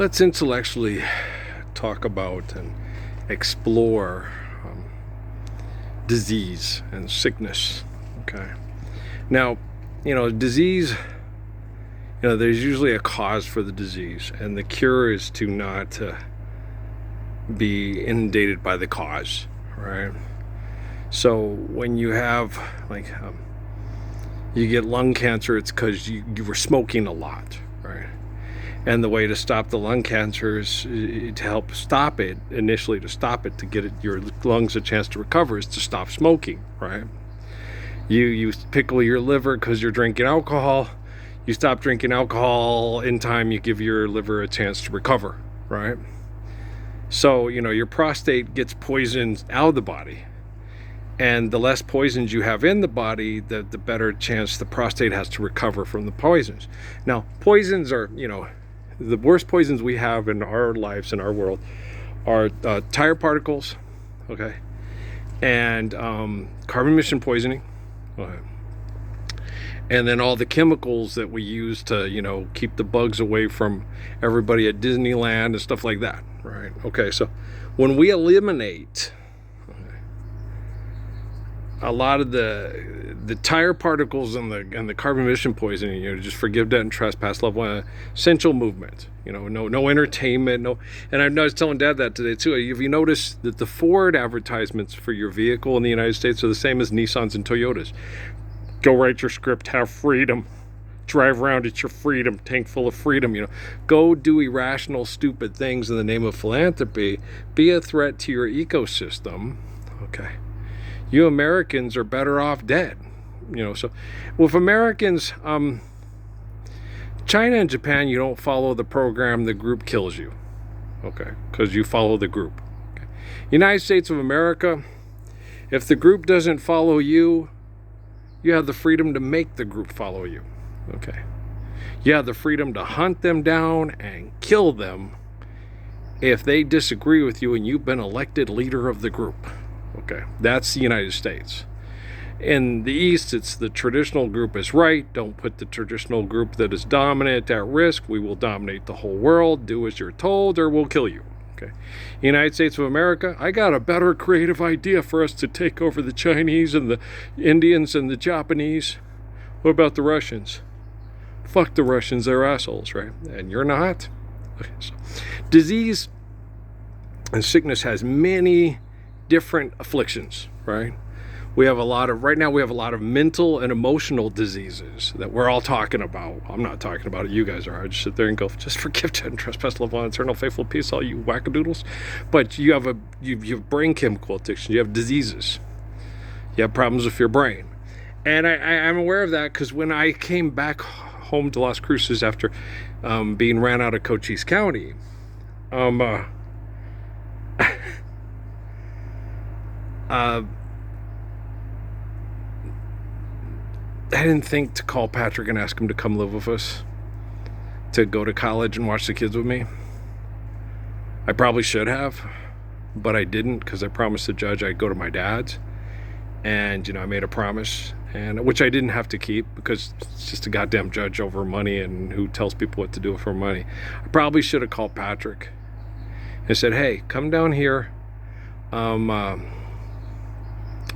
Let's intellectually talk about and explore disease and sickness. Okay. Now, disease, there's usually a cause for the disease, and the cure is to not be inundated by the cause, right? So when you have, you get lung cancer, it's because you were smoking a lot, right? And the way to stop the lung cancer is to help stop it, initially to stop it, to get your lungs a chance to recover, is to stop smoking, right? You pickle your liver because you're drinking alcohol. You stop drinking alcohol, in time you give your liver a chance to recover, right? So, your prostate gets poisoned out of the body. And the less poisons you have in the body, the better chance the prostate has to recover from the poisons. Now, poisons are, the worst poisons we have in our lives, in our world, are tire particles, okay, and carbon emission poisoning, okay, and then all the chemicals that we use to, keep the bugs away from everybody at Disneyland and stuff like that, right? Okay, so when we eliminate a lot of the tire particles and the carbon emission poisoning, just forgive debt and trespass, love one, essential movement, no entertainment, no. And I was telling Dad that today too. Have you noticed that the Ford advertisements for your vehicle in the United States are the same as Nissans and Toyotas? Go write your script, have freedom, drive around at your freedom, tank full of freedom, go do irrational, stupid things in the name of philanthropy, be a threat to your ecosystem, okay? You Americans are better off dead, so with Americans, China and Japan, you don't follow the program, the group kills you, okay, because you follow the group. Okay. United States of America, if the group doesn't follow you, you have the freedom to make the group follow you, okay. You have the freedom to hunt them down and kill them if they disagree with you and you've been elected leader of the group. Okay, that's the United States. In the East, it's the traditional group is right. Don't put the traditional group that is dominant at risk. We will dominate the whole world. Do as you're told or we'll kill you. Okay. United States of America, I got a better creative idea for us to take over the Chinese and the Indians and the Japanese. What about the Russians? Fuck the Russians, they're assholes, right? And you're not. Okay, so disease and sickness has many different afflictions, right? Right now we have a lot of mental and emotional diseases that we're all talking about. I'm not talking about it, you guys are. I just sit there and go, just forgive, debt, and trespass, love one, eternal, faithful, peace, all you wackadoodles. But you have brain chemical addiction, you have diseases, you have problems with your brain. And I'm aware of that because when I came back home to Las Cruces after being ran out of Cochise County, I didn't think to call Patrick and ask him to come live with us, to go to college and watch the kids with me. I probably should have, but I didn't because I promised the judge I'd go to my dad's. And, I made a promise, and which I didn't have to keep because it's just a goddamn judge over money and who tells people what to do for money. I probably should have called Patrick and said, hey, come down here.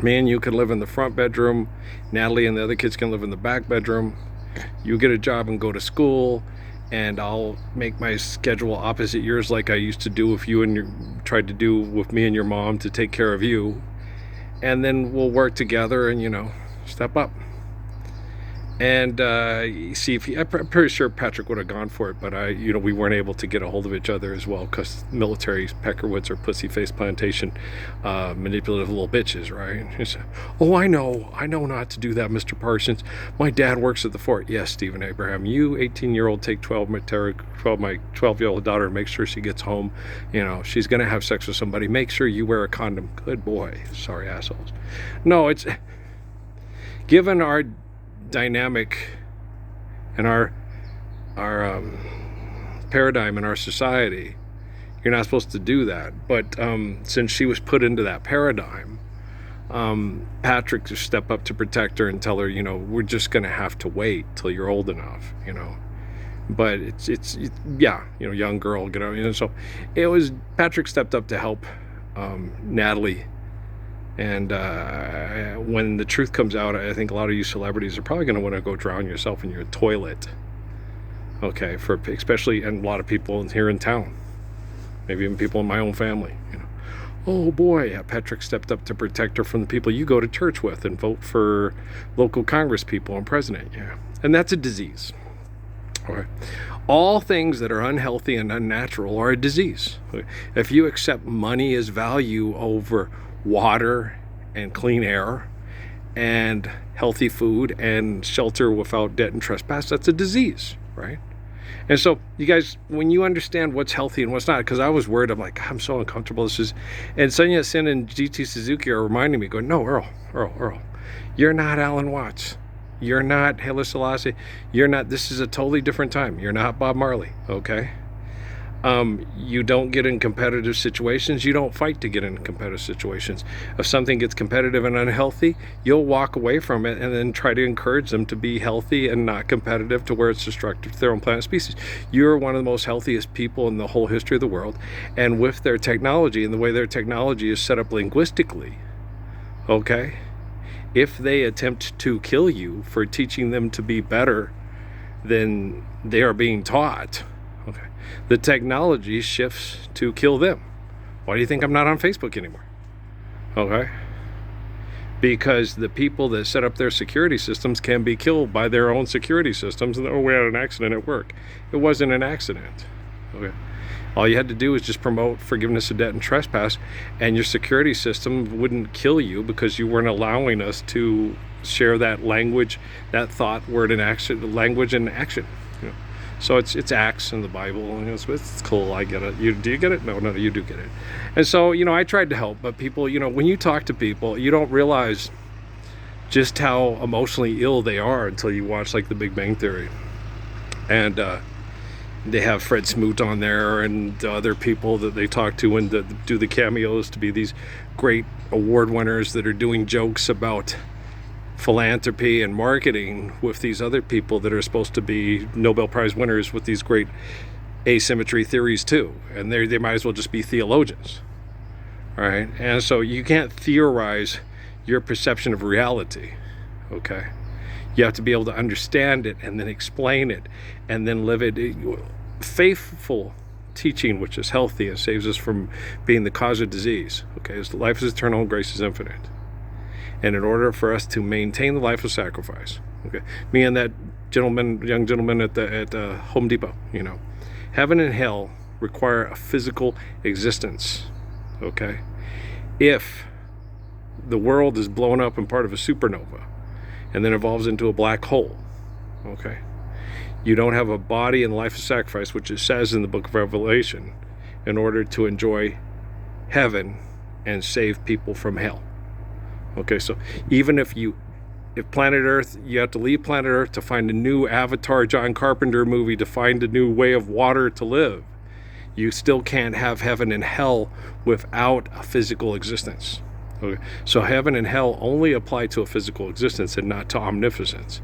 Me and you can live in the front bedroom. Natalie and the other kids can live in the back bedroom. You get a job and go to school, and I'll make my schedule opposite yours like I used to do if you tried to do with me and your mom to take care of you. And then we'll work together and, step up. And see if I'm pretty sure Patrick would have gone for it, but we weren't able to get a hold of each other as well because military Peckerwoods are pussy face plantation manipulative little bitches, right? Said, oh, I know not to do that, Mr. Parsons. My dad works at the fort. Yes, Stephen Abraham, you 18-year-old take 12 my 12-year-old daughter and make sure she gets home. She's gonna have sex with somebody. Make sure you wear a condom. Good boy. Sorry, assholes. No, it's given our dynamic and our paradigm in our society, you're not supposed to do that. But since she was put into that paradigm, Patrick just step up to protect her and tell her, we're just going to have to wait till you're old enough, But yeah, young girl, so it was, Patrick stepped up to help Natalie. And when the truth comes out, I think a lot of you celebrities are probably going to want to go drown yourself in your toilet. Okay, especially, and a lot of people here in town, maybe even people in my own family. Oh boy, yeah, Patrick stepped up to protect her from the people you go to church with and vote for local Congress people and president. Yeah, and that's a disease. Okay. All things that are unhealthy and unnatural are a disease. Okay. If you accept money as value over water and clean air and healthy food and shelter without debt and trespass, that's a disease, right? And so, you guys, when you understand what's healthy and what's not, because I was worried, I'm like, I'm so uncomfortable. And Sonia Sin and GT Suzuki are reminding me, going, no, Earl, you're not Alan Watts. You're not Haile Selassie. You're not, this is a totally different time. You're not Bob Marley, okay? You don't get in competitive situations. You don't fight to get in competitive situations. If something gets competitive and unhealthy, you'll walk away from it and then try to encourage them to be healthy and not competitive to where it's destructive to their own planet species. You're one of the most healthiest people in the whole history of the world. And with their technology and the way their technology is set up linguistically, okay, if they attempt to kill you for teaching them to be better than they are being taught, okay, the technology shifts to kill them. Why do you think I'm not on Facebook anymore? Okay? Because the people that set up their security systems can be killed by their own security systems. And, oh, we had an accident at work. It wasn't an accident. Okay? All you had to do was just promote forgiveness of debt and trespass, and your security system wouldn't kill you because you weren't allowing us to share that language, that thought, word, and action, language and action. So it's acts in the Bible, and it's cool. I get it. Do you get it? No, you do get it. And so, I tried to help, but people, when you talk to people, you don't realize just how emotionally ill they are until you watch, like, The Big Bang Theory. And they have Fred Smoot on there and other people that they talk to and do the cameos to be these great award winners that are doing jokes about philanthropy and marketing with these other people that are supposed to be Nobel Prize winners with these great asymmetry theories too. And they might as well just be theologians. All right? And so you can't theorize your perception of reality. Okay? You have to be able to understand it and then explain it and then live it. Faithful teaching, which is healthy and saves us from being the cause of disease. Okay? Life is eternal and grace is infinite. And in order for us to maintain the life of sacrifice, okay, me and that young gentleman at the Home Depot, heaven and hell require a physical existence. Okay, if the world is blown up and part of a supernova, and then evolves into a black hole, okay, you don't have a body in life of sacrifice, which it says in the book of Revelation, in order to enjoy heaven and save people from hell. Okay, so even if planet Earth, you have to leave planet Earth to find a new Avatar John Carpenter movie, to find a new way of water to live, you still can't have heaven and hell without a physical existence. Okay, so heaven and hell only apply to a physical existence and not to omnipotence.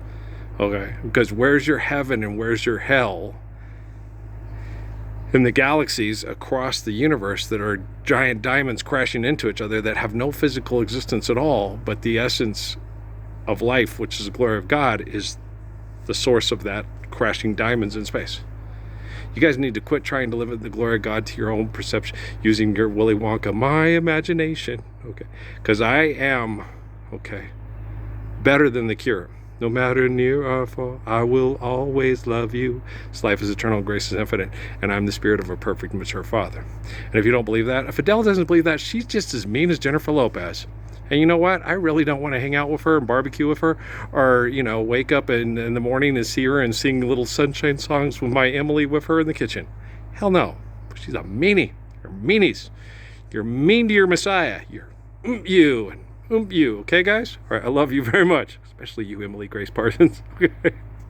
Okay, because where's your heaven and where's your hell in the galaxies across the universe that are giant diamonds crashing into each other that have no physical existence at all, but the essence of life, which is the glory of God, is the source of that crashing diamonds in space. You guys need to quit trying to live in the glory of God to your own perception, using your Willy Wonka, my imagination, okay? Because I am, okay, better than the Cure. No matter near or far, I will always love you. This life is eternal, grace is infinite, and I'm the spirit of a perfect, mature father. And if you don't believe that, if Adele doesn't believe that, she's just as mean as Jennifer Lopez. And you know what? I really don't want to hang out with her and barbecue with her, or, wake up in the morning and see her and sing little sunshine songs with my Emily with her in the kitchen. Hell no. She's a meanie. You're meanies. You're mean to your Messiah. You're you and you. Okay, guys? All right, I love you very much. Especially you, Emily Grace Parsons. Okay.